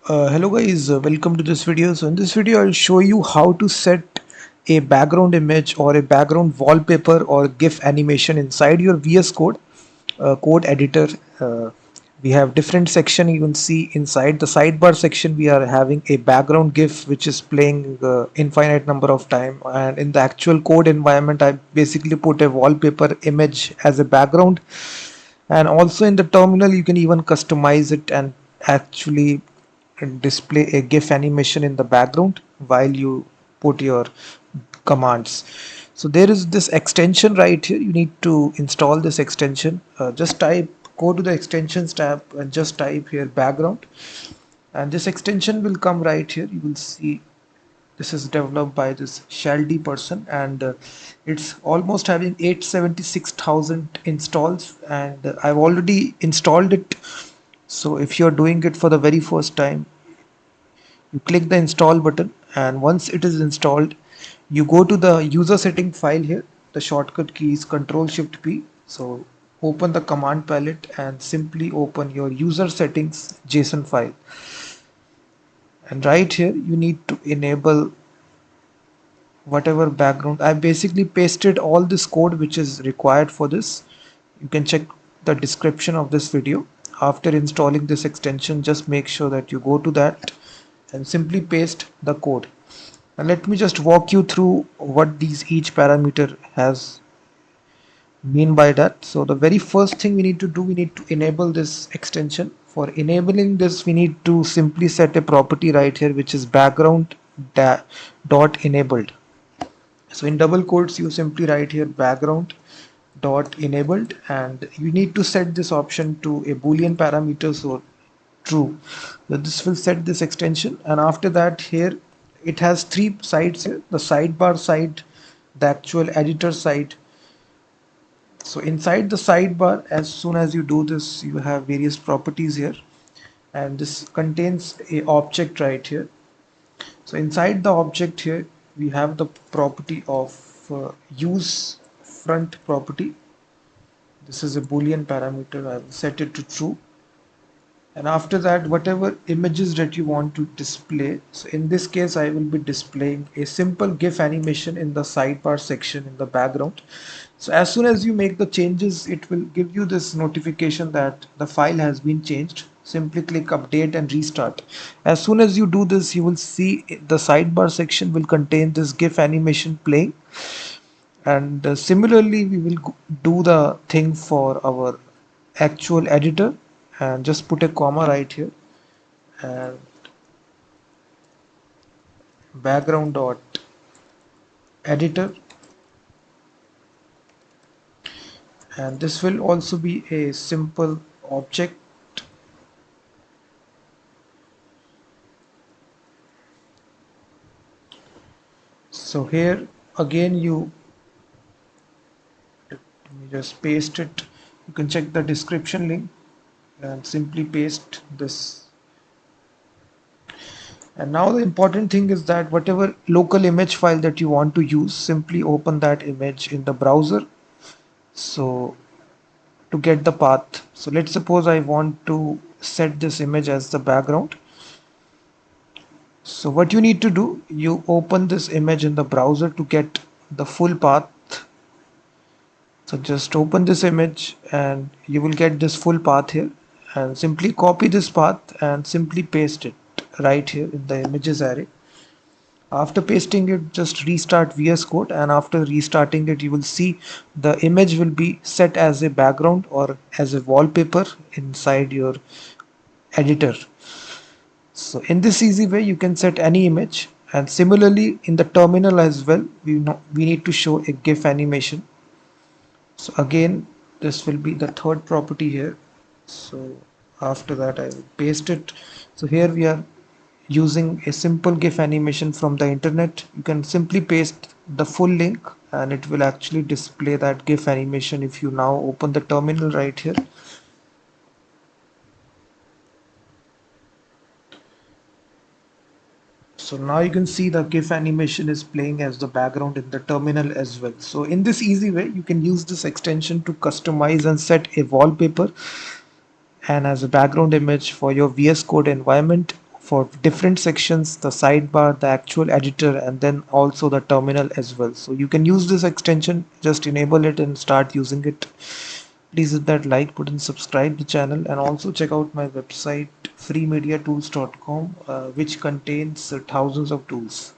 Hello guys, welcome to this video. So in this video I'll show you how to set a background image or a background wallpaper or GIF animation inside your VS Code code editor. We have different section. You can see inside the sidebar section we are having a background GIF which is playing infinite number of time, and in the actual code environment I basically put a wallpaper image as a background, and also in the terminal you can even customize it and actually display a GIF animation in the background while you put your commands. So there is this extension right here. You need to install this extension. Just go to the extensions tab and just type here background, and this extension will come right here. You will see this is developed by this Shaldy person, and it's almost having 876,000 installs, and I've already installed it. So if you're doing it for the very first time, you click the install button, and once it is installed you go to the user setting file here. The shortcut key is Ctrl Shift P. So open the command palette and simply open your user settings JSON file, and right here you need to enable whatever background. I basically pasted all this code which is required for this. You can check the description of this video. After installing this extension, just make sure that you go to that and simply paste the code. And let me just walk you through what these each parameter has mean by that. So the very first thing we need to do, we need to enable this extension. For enabling this, we need to simply set a property right here which is background dot enabled. So in double quotes you simply write here background dot enabled, and you need to set this option to a boolean parameter, so true. So this will set this extension, and after that here it has three sides here: the sidebar side, the actual editor side. So inside the sidebar, as soon as you do this, you have various properties here, and this contains a object right here. So inside the object here we have the property of use front property. This is a boolean parameter. I will set it to true, and after that whatever images that you want to display, so in this case I will be displaying a simple GIF animation in the sidebar section in the background. So as soon as you make the changes, it will give you this notification that the file has been changed. Simply click update and restart. As soon as you do this, you will see the sidebar section will contain this GIF animation playing, and similarly we will do the thing for our actual editor, and just put a comma right here, and background dot editor, and this will also be a simple object. So here again let me just paste it. You can check the description link and simply paste this. And now the important thing is that whatever local image file that you want to use, simply open that image in the browser. So to get the path, so let's suppose I want to set this image as the background. So what you need to do, you open this image in the browser to get the full path. So just open this image and you will get this full path here, and simply copy this path and simply paste it right here in the images array. After pasting it, just restart VS Code, and after restarting it you will see the image will be set as a background or as a wallpaper inside your editor. So in this easy way you can set any image, and similarly in the terminal as well we need to show a GIF animation. So again this will be the third property here. So after that I will paste it. So here we are using a simple GIF animation from the internet. You can simply paste the full link and it will actually display that GIF animation if you now open the terminal right here. So now you can see the GIF animation is playing as the background in the terminal as well. So in this easy way, you can use this extension to customize and set a wallpaper and as a background image for your VS Code environment for different sections, the sidebar, the actual editor, and then also the terminal as well. So you can use this extension, just enable it and start using it. Please hit that like button, subscribe the channel, and also check out my website freemediatools.com, which contains thousands of tools.